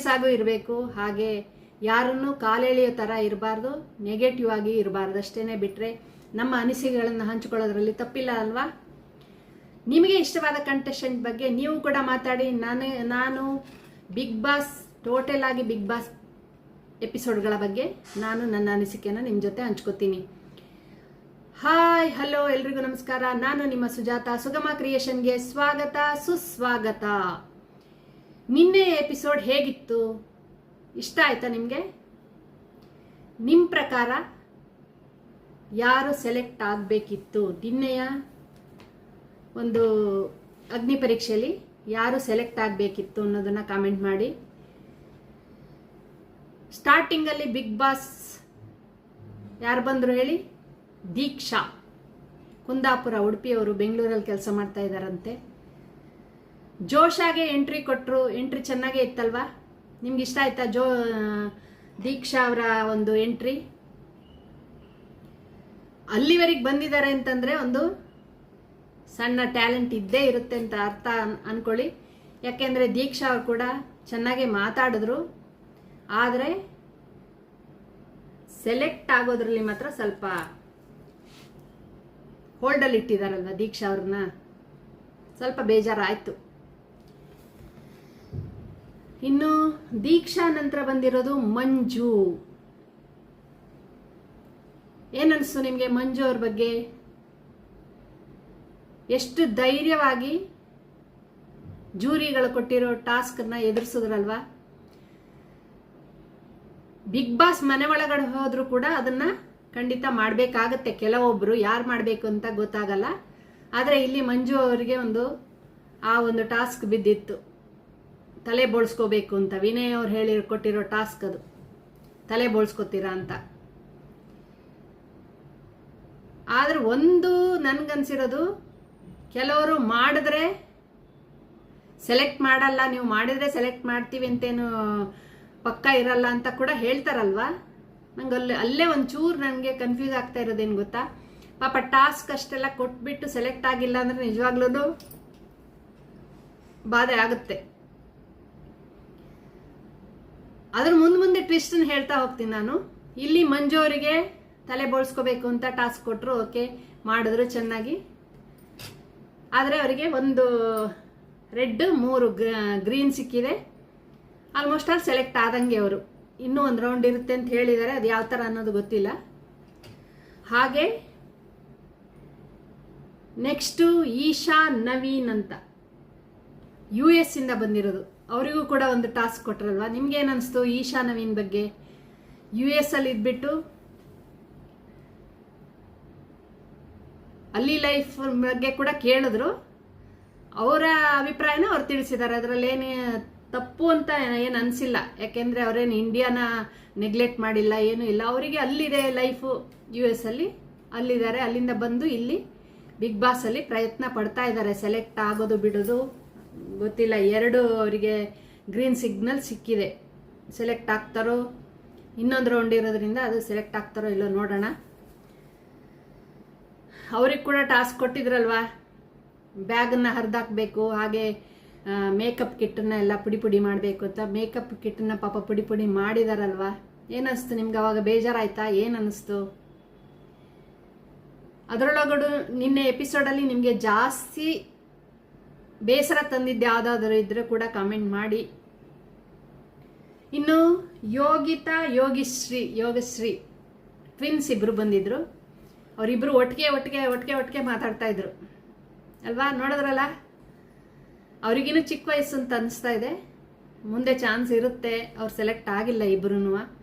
Serious ಆಗೂ ಇರಬೇಕು, ಹಾಗೆ ಯಾರನ್ನು ಕಾಲೆಳೆಯೋ ಥರ ಇರಬಾರ್ದು, ನೆಗೆಟಿವ್ ಆಗಿ ಇರಬಾರ್ದು ಅಷ್ಟೇ. ಬಿಟ್ಟರೆ ನಮ್ಮ ಅನಿಸಿಕೆಗಳನ್ನು ಹಂಚಿಕೊಳ್ಳೋದ್ರಲ್ಲಿ ತಪ್ಪಿಲ್ಲ ಅಲ್ವಾ. ನಿಮಗೆ ಇಷ್ಟವಾದ ಕಂಟೆಸ್ಟೆಂಟ್ ಬಗ್ಗೆ ನೀವು ಕೂಡ ಮಾತಾಡಿ. ನಾನು ಬಿಗ್ ಬಾಸ್, ಟೋಟಲ್ ಆಗಿ ಬಿಗ್ ಬಾಸ್ ಎಪಿಸೋಡ್ಗಳ ಬಗ್ಗೆ ನಾನು ನನ್ನ ಅನಿಸಿಕೆಯನ್ನು ನಿಮ್ಮ ಜೊತೆ ಹಂಚ್ಕೋತೀನಿ. ಹಾಯ್, ಹಲೋ, ಎಲ್ರಿಗೂ ನಮಸ್ಕಾರ. ನಾನು ನಿಮ್ಮ ಸುಜಾತ. ಸುಗಮ ಕ್ರಿಯೇಷನ್ಗೆ ಸ್ವಾಗತ, ಸುಸ್ವಾಗತ. ನಿನ್ನೆ ಎಪಿಸೋಡ್ ಹೇಗಿತ್ತು? ಇಷ್ಟ ಆಯ್ತಾ ನಿಮಗೆ? ನಿಮ್ಮ ಪ್ರಕಾರ ಯಾರು ಸೆಲೆಕ್ಟ್ ಆಗಬೇಕಿತ್ತು? ನಿನ್ನೆಯ ಒಂದು ಅಗ್ನಿ ಪರೀಕ್ಷೆಯಲ್ಲಿ ಯಾರು ಸೆಲೆಕ್ಟ್ ಆಗಬೇಕಿತ್ತು ಅನ್ನೋದನ್ನ ಕಾಮೆಂಟ್ ಮಾಡಿ. ಸ್ಟಾರ್ಟಿಂಗಲ್ಲಿ ಬಿಗ್ ಬಾಸ್ ಯಾರು ಬಂದರು ಹೇಳಿ? ದೀಕ್ಷಾ, ಕುಂದಾಪುರ, ಉಡುಪಿಯವರು, ಬೆಂಗಳೂರಲ್ಲಿ ಕೆಲಸ ಮಾಡ್ತಾ ಇದ್ದಾರಂತೆ. ಜೋಶಾಗೆ ಎಂಟ್ರಿ ಕೊಟ್ಟರು. ಎಂಟ್ರಿ ಚೆನ್ನಾಗೇ ಇತ್ತಲ್ವಾ? ನಿಮ್ಗೆ ಇಷ್ಟ ಆಯ್ತಾ ದೀಕ್ಷಾ ಅವರ ಒಂದು ಎಂಟ್ರಿ? ಅಲ್ಲಿವರೆಗೆ ಬಂದಿದ್ದಾರೆ ಅಂತಂದ್ರೆ ಒಂದು ಸಣ್ಣ ಟ್ಯಾಲೆಂಟ್ ಇದ್ದೇ ಇರುತ್ತೆ ಅಂತ ಅರ್ಥ ಅನ್ಕೊಳ್ಳಿ. ಯಾಕೆಂದ್ರೆ ದೀಕ್ಷಾ ಅವರು ಕೂಡ ಚೆನ್ನಾಗಿ ಮಾತಾಡಿದ್ರು, ಆದರೆ ಸೆಲೆಕ್ಟ್ ಆಗೋದ್ರಲ್ಲಿ ಮಾತ್ರ ಸ್ವಲ್ಪ ಹೋಲ್ಡಲ್ಲಿ ಇಟ್ಟಿದಾರಲ್ವ ದೀಕ್ಷಾ ಅವ್ರನ್ನ, ಸ್ವಲ್ಪ ಬೇಜಾರಾಯ್ತು. ಇನ್ನು ದೀಕ್ಷಾ ನಂತರ ಬಂದಿರೋದು ಮಂಜು. ಏನನ್ನಿಸ್ತು ನಿಮಗೆ ಮಂಜು ಅವ್ರ ಬಗ್ಗೆ? ಎಷ್ಟು ಧೈರ್ಯವಾಗಿ ಜೂರಿಗಳು ಕೊಟ್ಟಿರೋ ಟಾಸ್ಕ್ನ ಎದುರಿಸಿದ್ರಲ್ವಾ. ಬಿಗ್ ಬಾಸ್ ಮನೆ ಒಳಗಡೆ ಹೋದ್ರು ಕೂಡ ಅದನ್ನ ಖಂಡಿತ ಮಾಡಬೇಕಾಗತ್ತೆ. ಕೆಲವೊಬ್ರು ಯಾರು ಮಾಡಬೇಕು ಅಂತ ಗೊತ್ತಾಗಲ್ಲ. ಆದರೆ ಇಲ್ಲಿ ಮಂಜು ಅವರಿಗೆ ಆ ಒಂದು ಟಾಸ್ಕ್ ಬಿದ್ದಿತ್ತು, ತಲೆ ಬೋಳ್ಸ್ಕೋಬೇಕು ಅಂತ. ವಿನಯ್ ಅವ್ರು ಕೊಟ್ಟಿರೋ ಟಾಸ್ಕ್ ಅದು, ತಲೆ ಬೋಳ್ಸ್ಕೋತೀರಾ ಅಂತ. ಆದ್ರೆ ಒಂದು ನನ್ಗನ್ಸಿರೋದು, ಕೆಲವರು ಮಾಡಿದ್ರೆ ಸೆಲೆಕ್ಟ್ ಮಾಡಲ್ಲ, ನೀವು ಮಾಡಿದ್ರೆ ಸೆಲೆಕ್ಟ್ ಮಾಡ್ತೀವಿ ಅಂತೇನು ಪಕ್ಕ ಇರಲ್ಲ ಅಂತ ಕೂಡ ಹೇಳ್ತಾರಲ್ವಾ. ನಂಗೆ ಅಲ್ಲೇ ಒಂಚೂರು ನನಗೆ ಕನ್ಫ್ಯೂಸ್ ಆಗ್ತಾ ಇರೋದೇನು ಗೊತ್ತಾ? ಪಾಪ ಟಾಸ್ಕ್ ಅಷ್ಟೆಲ್ಲ ಕೊಟ್ಬಿಟ್ಟು ಸೆಲೆಕ್ಟ್ ಆಗಿಲ್ಲ ಅಂದ್ರೆ ನಿಜವಾಗ್ಲೂ ಬಾಧೆ ಆಗುತ್ತೆ. ಅದ್ರ ಮುಂದೆ ಟ್ವಿಸ್ಟ್ ಹೇಳ್ತಾ ಹೋಗ್ತೀನಿ ನಾನು. ಇಲ್ಲಿ ಮಂಜು ಅವರಿಗೆ ತಲೆ ಬೋಳ್ಸ್ಕೋಬೇಕು ಅಂತ ಟಾಸ್ಕ್ ಕೊಟ್ಟರು, ಓಕೆ, ಮಾಡಿದ್ರು ಚೆನ್ನಾಗಿ. ಆದರೆ ಅವರಿಗೆ 1 ರೆಡ್ 3 ಗ್ರೀನ್ ಸಿಕ್ಕಿದೆ. ಆಲ್ಮೋಸ್ಟ್ ಆಲ್ ಸೆಲೆಕ್ಟ್ ಆದಂಗೆ ಅವರು. ಇನ್ನೂ 1 ರೌಂಡ್ ಇರುತ್ತೆ ಅಂತ ಹೇಳಿದ್ದಾರೆ, ಅದು ಯಾವ ಥರ ಅನ್ನೋದು ಗೊತ್ತಿಲ್ಲ. ಹಾಗೆ ನೆಕ್ಸ್ಟು ಈಶಾ ನವೀನ್ ಅಂತ US ಇಂದ ಬಂದಿರೋದು, ಅವರಿಗೂ ಕೂಡ ಒಂದು ಟಾಸ್ಕ್ ಕೊಟ್ಟರಲ್ವಾ. ನಿಮ್ಗೆ ಏನನ್ನಿಸ್ತು ಈಶಾ ನವೀನ್ ಬಗ್ಗೆ? US ಅಲ್ಲಿ ಇದ್ಬಿಟ್ಟು ಅಲ್ಲಿ ಲೈಫ್ ಬಗ್ಗೆ ಕೂಡ ಕೇಳಿದ್ರು, ಅವರ ಅಭಿಪ್ರಾಯನ ಅವ್ರು ತಿಳಿಸಿದ್ದಾರೆ. ಅದರಲ್ಲಿ ಏನು ತಪ್ಪು ಅಂತ ಏನು ಅನಿಸಿಲ್ಲ. ಯಾಕೆಂದರೆ ಅವರೇನು ಇಂಡಿಯಾನ ನೆಗ್ಲೆಕ್ಟ್ ಮಾಡಿಲ್ಲ, ಏನೂ ಇಲ್ಲ. ಅವರಿಗೆ ಅಲ್ಲಿದೆ ಲೈಫು, US ಅಲ್ಲಿ ಅಲ್ಲಿದ್ದಾರೆ. ಅಲ್ಲಿಂದ ಬಂದು ಇಲ್ಲಿ ಬಿಗ್ ಬಾಸ್ ಅಲ್ಲಿ ಪ್ರಯತ್ನ ಪಡ್ತಾ ಇದ್ದಾರೆ. ಸೆಲೆಕ್ಟ್ ಆಗೋದು ಬಿಡೋದು ಗೊತ್ತಿಲ್ಲ. 2 ಅವರಿಗೆ ಗ್ರೀನ್ ಸಿಗ್ನಲ್ ಸಿಕ್ಕಿದೆ. ಸೆಲೆಕ್ಟ್ ಆಗ್ತಾರೋ, ಇನ್ನೊಂದು ರೌಂಡ್ ಇರೋದ್ರಿಂದ ಅದು ಸೆಲೆಕ್ಟ್ ಆಗ್ತಾರೋ ಇಲ್ಲೋ ನೋಡೋಣ. ಅವ್ರಿಗೆ ಕೂಡ ಟಾಸ್ಕ್ ಕೊಟ್ಟಿದ್ರಲ್ವಾ, ಬ್ಯಾಗನ್ನು ಹರಿದಾಕಬೇಕು, ಹಾಗೆ ಮೇಕಪ್ ಕಿಟ್ಟನ್ನ ಎಲ್ಲ ಪುಡಿ ಮಾಡಬೇಕು ಅಂತ. ಮೇಕಪ್ ಕಿಟ್ಟನ್ನ ಪಾಪ ಪುಡಿ ಮಾಡಿದಾರಲ್ವಾ. ಏನಿಸ್ತು ನಿಮ್ಗೆ? ಅವಾಗ ಬೇಜಾರಾಯ್ತಾ? ಏನನ್ನಿಸ್ತು? ಅದರೊಳಗಡೆ ನಿನ್ನೆ ಎಪಿಸೋಡಲ್ಲಿ ನಿಮಗೆ ಜಾಸ್ತಿ ಬೇಸರ ತಂದಿದ್ದು ಯಾವುದಾದ್ರೂ ಇದ್ರೆ ಕೂಡ ಕಾಮೆಂಟ್ ಮಾಡಿ. ಇನ್ನು ಯೋಗಿತಾ, ಯೋಗಶ್ರೀ ಟ್ವಿನ್ಸ್ ಇಬ್ರು ಬಂದಿದ್ರು. ಅವರಿಬ್ರು ಒಟ್ಟಿಗೆ ಮಾತಾಡ್ತಾ ಇದ್ರು ಅಲ್ವಾ, ನೋಡಿದ್ರಲ್ಲ. ಅವ್ರಿಗಿನ್ನೂ ಚಿಕ್ಕ ವಯಸ್ಸು ಅಂತ ಅನಿಸ್ತಾ ಇದೆ. ಮುಂದೆ ಚಾನ್ಸ್ ಇರುತ್ತೆ. ಅವ್ರು ಸೆಲೆಕ್ಟ್ ಆಗಿಲ್ಲ ಇಬ್ರು.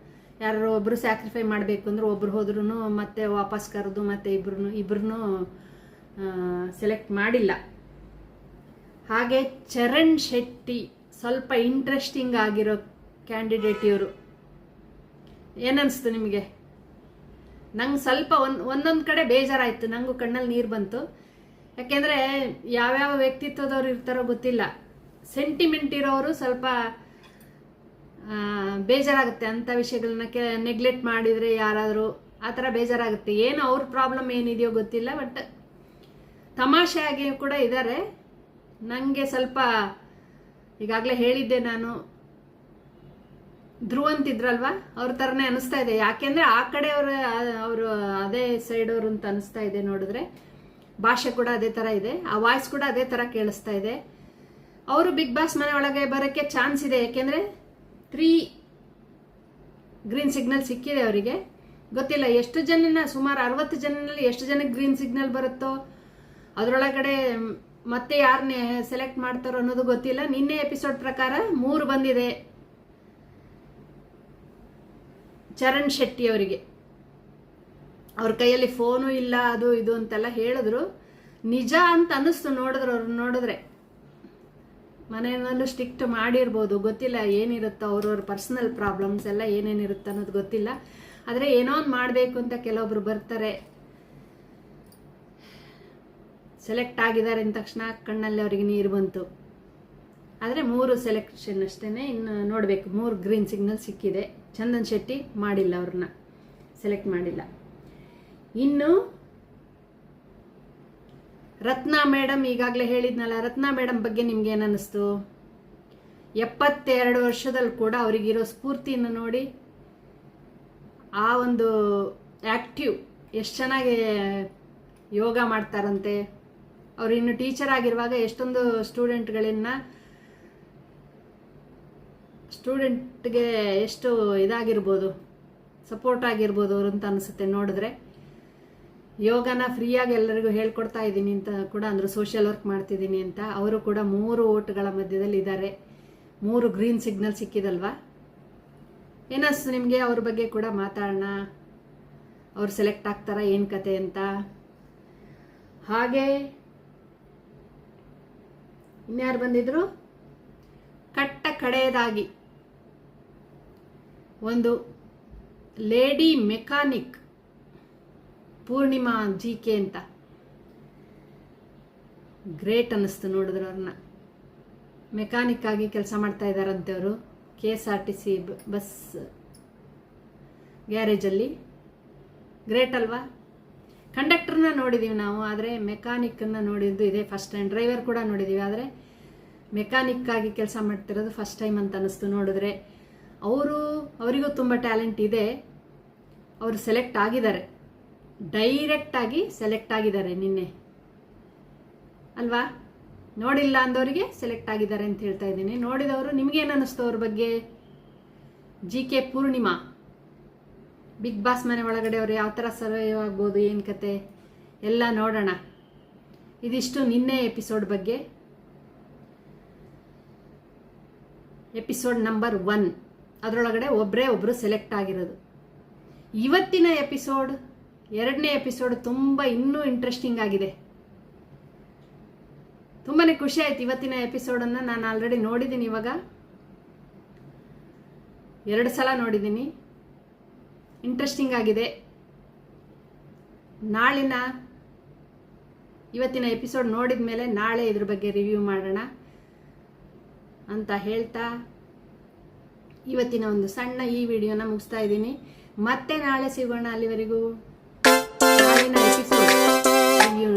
ಯಾರು ಒಬ್ರು ಸ್ಯಾಕ್ರಿಫೈ ಮಾಡಬೇಕು ಅಂದ್ರೆ ಒಬ್ರು ಹೋದ್ರೂ ಮತ್ತೆ ವಾಪಸ್ ಕರೆದು ಮತ್ತೆ ಇಬ್ರು ಸೆಲೆಕ್ಟ್ ಮಾಡಿಲ್ಲ. ಹಾಗೆ ಚರಣ್ ಶೆಟ್ಟಿ ಸ್ವಲ್ಪ ಇಂಟ್ರೆಸ್ಟಿಂಗ್ ಆಗಿರೋ ಕ್ಯಾಂಡಿಡೇಟ್ ಇವರು. ಏನನ್ನಿಸ್ತು ನಿಮಗೆ? ನಂಗೆ ಸ್ವಲ್ಪ ಒಂದೊಂದು ಕಡೆ ಬೇಜಾರಾಯಿತು, ನನಗೂ ಕಣ್ಣಲ್ಲಿ ನೀರು ಬಂತು. ಯಾಕೆಂದರೆ ಯಾವ್ಯಾವ ವ್ಯಕ್ತಿತ್ವದವ್ರು ಇರ್ತಾರೋ ಗೊತ್ತಿಲ್ಲ. ಸೆಂಟಿಮೆಂಟ್ ಇರೋರು ಸ್ವಲ್ಪ ಬೇಜಾರಾಗುತ್ತೆ ಅಂಥ ವಿಷಯಗಳನ್ನ ನೆಗ್ಲೆಕ್ಟ್ ಮಾಡಿದರೆ ಯಾರಾದರೂ ಆ ಥರ ಬೇಜಾರಾಗುತ್ತೆ. ಏನು ಅವ್ರ ಪ್ರಾಬ್ಲಮ್ ಏನಿದೆಯೋ ಗೊತ್ತಿಲ್ಲ, ಬಟ್ ತಮಾಷೆಯಾಗಿ ಕೂಡ ಇದ್ದಾರೆ. ನನಗೆ ಸ್ವಲ್ಪ ಈಗಾಗಲೇ ಹೇಳಿದ್ದೆ ನಾನು, ಧ್ರುವ ಅಂತಿದ್ರಲ್ವಾ ಅವ್ರ ಥರನೇ ಅನಿಸ್ತಾ ಇದೆ. ಯಾಕೆಂದರೆ ಆ ಕಡೆ ಅವರು ಅದೇ ಸೈಡ್ ಅವರು ಅಂತ ಅನಿಸ್ತಾ ಇದೆ ನೋಡಿದ್ರೆ. ಭಾಷೆ ಕೂಡ ಅದೇ ಥರ ಇದೆ, ಆ ವಾಯ್ಸ್ ಕೂಡ ಅದೇ ಥರ ಕೇಳಿಸ್ತಾ ಇದೆ. ಅವರು ಬಿಗ್ ಬಾಸ್ ಮನೆ ಒಳಗೆ ಬರೋಕ್ಕೆ ಚಾನ್ಸ್ ಇದೆ. ಯಾಕೆಂದರೆ 3 ಗ್ರೀನ್ ಸಿಗ್ನಲ್ ಸಿಕ್ಕಿದೆ ಅವರಿಗೆ. ಗೊತ್ತಿಲ್ಲ ಎಷ್ಟು ಜನನ, ಸುಮಾರು 60 ಜನನಲ್ಲಿ ಎಷ್ಟು ಜನಕ್ಕೆ ಗ್ರೀನ್ ಸಿಗ್ನಲ್ ಬರುತ್ತೋ ಅದರೊಳಗಡೆ ಮತ್ತೆ ಯಾರನ್ನೇ ಸೆಲೆಕ್ಟ್ ಮಾಡ್ತಾರೋ ಅನ್ನೋದು ಗೊತ್ತಿಲ್ಲ. ನಿನ್ನೆ ಎಪಿಸೋಡ್ ಪ್ರಕಾರ 3 ಬಂದಿದೆ ಚರಣ್ ಶೆಟ್ಟಿ ಅವರಿಗೆ. ಅವ್ರ ಕೈಯಲ್ಲಿ ಫೋನು ಇಲ್ಲ, ಅದು ಇದು ಅಂತೆಲ್ಲ ಹೇಳಿದ್ರು. ನಿಜ ಅಂತ ಅನ್ನಿಸ್ತು ನೋಡಿದ್ರೆ. ಮನೆಯಲ್ಲೂ ಸ್ಟ್ರಿಕ್ಟ್ ಮಾಡಿರ್ಬೋದು, ಗೊತ್ತಿಲ್ಲ ಏನಿರುತ್ತೋ ಅವ್ರವ್ರ ಪರ್ಸನಲ್ ಪ್ರಾಬ್ಲಮ್ಸ್ ಎಲ್ಲ ಏನೇನಿರುತ್ತೆ ಅನ್ನೋದು ಗೊತ್ತಿಲ್ಲ. ಆದರೆ ಏನೋ ಒಂದು ಮಾಡಬೇಕು ಅಂತ ಕೆಲವೊಬ್ರು ಬರ್ತಾರೆ. ಸೆಲೆಕ್ಟ್ ಆಗಿದ್ದಾರೆ ಅಂದ ತಕ್ಷಣ ಕಣ್ಣಲ್ಲಿ ಅವರಿಗೆ ನೀರು ಬಂತು. ಆದರೆ 3 ಸೆಲೆಕ್ಷನ್ ಅಷ್ಟೇ, ಇನ್ನು ನೋಡಬೇಕು. 3 ಗ್ರೀನ್ ಸಿಗ್ನಲ್ ಸಿಕ್ಕಿದೆ. ಚಂದನ್ ಶೆಟ್ಟಿ ಮಾಡಿಲ್ಲ, ಅವ್ರನ್ನ ಸೆಲೆಕ್ಟ್ ಮಾಡಿಲ್ಲ. ಇನ್ನು ರತ್ನಾ ಮೇಡಮ್, ಈಗಾಗಲೇ ಹೇಳಿದ್ನಲ್ಲ, ರತ್ನಾ ಮೇಡಮ್ ಬಗ್ಗೆ ನಿಮ್ಗೆ ಏನು ಅನ್ನಿಸ್ತು? 72 ವರ್ಷದಲ್ಲಿ ಕೂಡ ಅವರಿಗಿರೋ ಸ್ಫೂರ್ತಿಯನ್ನು ನೋಡಿ, ಆ ಒಂದು ಆ್ಯಕ್ಟಿವ್, ಎಷ್ಟು ಚೆನ್ನಾಗಿ ಯೋಗ ಮಾಡ್ತಾರಂತೆ. ಅವ್ರು ಇನ್ನು ಟೀಚರ್ ಆಗಿರುವಾಗ ಎಷ್ಟೊಂದು ಸ್ಟೂಡೆಂಟ್ಗೆ ಎಷ್ಟು ಇದಾಗಿರ್ಬೋದು, ಸಪೋರ್ಟ್ ಆಗಿರ್ಬೋದು ಅವರು ಅಂತ ಅನಿಸುತ್ತೆ ನೋಡಿದ್ರೆ. ಯೋಗನ ಫ್ರೀಯಾಗಿ ಎಲ್ಲರಿಗೂ ಹೇಳ್ಕೊಡ್ತಾ ಇದ್ದೀನಿ ಅಂತ ಕೂಡ ಅಂದರು. ಸೋಷಿಯಲ್ ವರ್ಕ್ ಮಾಡ್ತಿದ್ದೀನಿ ಅಂತ. ಅವರು ಕೂಡ 3 ಓಟ್ಗಳ ಮಧ್ಯದಲ್ಲಿ ಇದ್ದಾರೆ. 3 ಗ್ರೀನ್ ಸಿಗ್ನಲ್ ಸಿಕ್ಕಿದಲ್ವಾ? ಏನಿಸ್ತು ನಿಮಗೆ? ಅವ್ರ ಬಗ್ಗೆ ಕೂಡ ಮಾತಾಡೋಣ. ಅವ್ರು ಸೆಲೆಕ್ಟ್ ಆಗ್ತಾರ, ಏನು ಕತೆ ಅಂತ. ಹಾಗೆ ಇನ್ಯಾರು ಬಂದಿದ್ರು? ಕಟ್ಟ ಕಡೆಯದಾಗಿ ಒಂದು ಲೇಡಿ ಮೆಕ್ಯಾನಿಕ್ ಪೂರ್ಣಿಮಾ GK ಅಂತ. ಗ್ರೇಟ್ ಅನ್ನಿಸ್ತು ನೋಡಿದ್ರು ಅವ್ರನ್ನ. ಮೆಕ್ಯಾನಿಕ್ ಆಗಿ ಕೆಲಸ ಮಾಡ್ತಾ ಇದ್ದಾರಂತೆ ಅವರು KSRTC ಬಸ್ ಗ್ಯಾರೇಜಲ್ಲಿ. ಗ್ರೇಟ್ ಅಲ್ವಾ? ಕಂಡಕ್ಟರ್ನ ನೋಡಿದ್ದೀವಿ ನಾವು, ಆದರೆ ಮೆಕ್ಯಾನಿಕ್ಕನ್ನು ನೋಡಿದ್ದು ಇದೇ ಫಸ್ಟ್ ಟೈಮ್. ಡ್ರೈವರ್ ಕೂಡ ನೋಡಿದ್ದೀವಿ, ಆದರೆ ಮೆಕ್ಯಾನಿಕ್ ಆಗಿ ಕೆಲಸ ಮಾಡ್ತಿರೋದು ಫಸ್ಟ್ ಟೈಮ್ ಅಂತ ಅನ್ನಿಸ್ತು ನೋಡಿದ್ರೆ. ಅವರಿಗೂ ತುಂಬ ಟ್ಯಾಲೆಂಟ್ ಇದೆ. ಅವರು ಸೆಲೆಕ್ಟ್ ಆಗಿದ್ದಾರೆ, ಡೈರೆಕ್ಟಾಗಿ ಸೆಲೆಕ್ಟ್ ಆಗಿದ್ದಾರೆ ನಿನ್ನೆ ಅಲ್ವಾ? ನೋಡಿಲ್ಲ ಅಂದವರಿಗೆ ಸೆಲೆಕ್ಟ್ ಆಗಿದ್ದಾರೆ ಅಂತ ಹೇಳ್ತಾ ಇದ್ದೀನಿ. ನೋಡಿದವರು ನಿಮಗೇನು ಅನ್ನಿಸ್ತು ಅವ್ರ ಬಗ್ಗೆ? GK ಪೂರ್ಣಿಮಾ ಬಿಗ್ ಬಾಸ್ ಮನೆ ಒಳಗಡೆ ಅವ್ರು ಯಾವ ಥರ ಸರ್ವೈವ್ ಆಗ್ಬೋದು, ಏನು ಕತೆ ಎಲ್ಲ ನೋಡೋಣ. ಇದಿಷ್ಟು ನಿನ್ನೆ ಎಪಿಸೋಡ್ ಬಗ್ಗೆ. ಎಪಿಸೋಡ್ ನಂಬರ್ 1 ಅದರೊಳಗಡೆ ಒಬ್ಬರು ಸೆಲೆಕ್ಟ್ ಆಗಿರೋದು. ಇವತ್ತಿನ ಎಪಿಸೋಡ್, 2ನೇ ಎಪಿಸೋಡ್ ತುಂಬ ಇನ್ನೂ ಇಂಟ್ರೆಸ್ಟಿಂಗ್ ಆಗಿದೆ. ತುಂಬಾ ಖುಷಿ ಆಯ್ತು. ಇವತ್ತಿನ ಎಪಿಸೋಡನ್ನು ನಾನು ಆಲ್ರೆಡಿ ನೋಡಿದ್ದೀನಿ. ಇವಾಗ 2 ಸಲ ನೋಡಿದ್ದೀನಿ. ಇಂಟ್ರೆಸ್ಟಿಂಗ್ ಆಗಿದೆ. ಇವತ್ತಿನ ಎಪಿಸೋಡ್ ನೋಡಿದ ಮೇಲೆ ನಾಳೆ ಇದ್ರ ಬಗ್ಗೆ ರಿವ್ಯೂ ಮಾಡೋಣ ಅಂತ ಹೇಳ್ತಾ ಇವತ್ತಿನ ಒಂದು ಸಣ್ಣ ಈ ವಿಡಿಯೋನ ಮುಗಿಸ್ತಾ ಇದ್ದೀನಿ. ಮತ್ತೆ ನಾಳೆ ಸಿಗೋಣ. ಅಲ್ಲಿವರೆಗೂ ನಾಳಿನ ಎಪಿಸೋಡ್ ರಿವ್ಯೂ